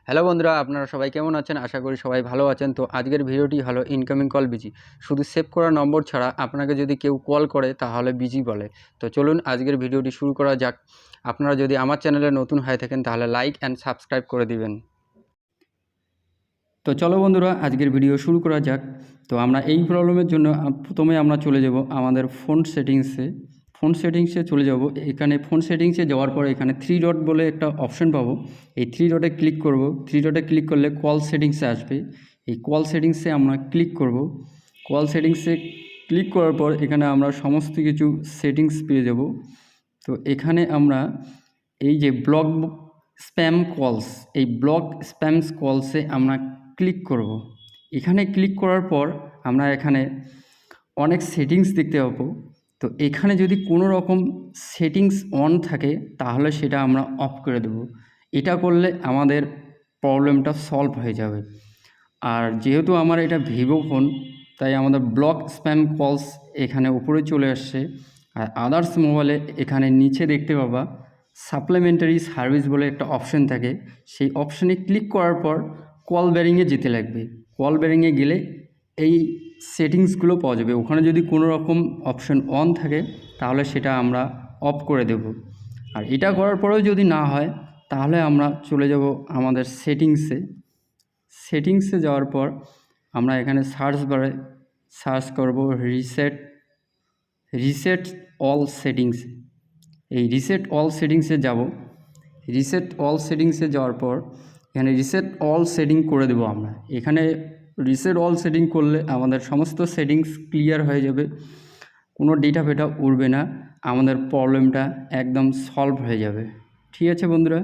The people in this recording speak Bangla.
হ্যালো বন্ধুরা, আপনারা সবাই কেমন আছেন? আশা করি সবাই ভালো আছেন। তো আজকের ভিডিওটি হলো ইনকামিং কল বিজি। শুধু সেভ করা নম্বর ছাড়া আপনাকে যদি কেউ কল করে তাহলে বিজি বলে। তো চলুন আজকের ভিডিওটি শুরু করা যাক। আপনারা যদি আমার চ্যানেলে নতুন হয়ে থাকেন তাহলে লাইক অ্যান্ড সাবস্ক্রাইব করে দিবেন। তো চলো বন্ধুরা, আজকের ভিডিও শুরু করা যাক। তো আমরা এই প্রবলেমের জন্য প্রথমে আমরা চলে যাব আমাদের ফোন সেটিংসে চলে যাব। এখানে ফোন সেটিংসে যাওয়ার পর এখানে 3 ডট বলে একটা অপশন পাবো। এই 3 ডটে ক্লিক করব। 3 ডটে ক্লিক করলে কল সেটিংসে আসবে। এই কল সেটিংসে আমরা ক্লিক করব। কল সেটিংসে ক্লিক করার পর এখানে আমরা সমস্ত কিছু সেটিংস পেয়ে যাব। তো এখানে আমরা এই যে ব্লক স্প্যাম কলস, এই ব্লক স্প্যাম কলসে আমরা ক্লিক করব। এখানে ক্লিক করার পর আমরা এখানে অনেক সেটিংস দেখতে পাবো। তো এখানে যদি কোনো রকম সেটিংস অন থাকে তাহলে সেটা আমরা অফ করে দেব। এটা করলে আমাদের প্রবলেমটা সলভ হয়ে যাবে। আর যেহেতু আমার এটা ভিভো ফোন, তাই আমাদের ব্লক স্প্যাম কলস এখানে উপরে চলে আসছে। আর আদার্স মোবাইলে এখানে নিচে দেখতে পাবা সাপ্লিমেন্টারি সার্ভিস বলে একটা অপশন থাকে। সেই অপশানে ক্লিক করার পর কল বেরিংয়ে যেতে লাগবে। কল বেরিংয়ে গেলে এই সেটিংসগুলো পাওয়া যাবে। ওখানে যদি কোনো রকম অপশন অন থাকে তাহলে সেটা আমরা অফ করে দেব। আর এটা করার পরেও যদি না হয় তাহলে আমরা চলে যাব আমাদের সেটিংসে যাওয়ার পর আমরা এখানে সার্চ বারে সার্চ করব রিসেট অল সেটিংস। এই রিসেট অল সেটিংসে যাব। রিসেট অল সেটিংসে যাওয়ার পর এখানে রিসেট অল সেটিং করে দেব আমরা। এখানে রিসেট অল সেটিং করলে আমাদের সমস্ত সেটিংস ক্লিয়ার হয়ে যাবে, কোনো ডেটা ফেটা উড়বে না, আমাদের প্রবলেমটা একদম সলভ হয়ে যাবে। ঠিক আছে বন্ধুরা।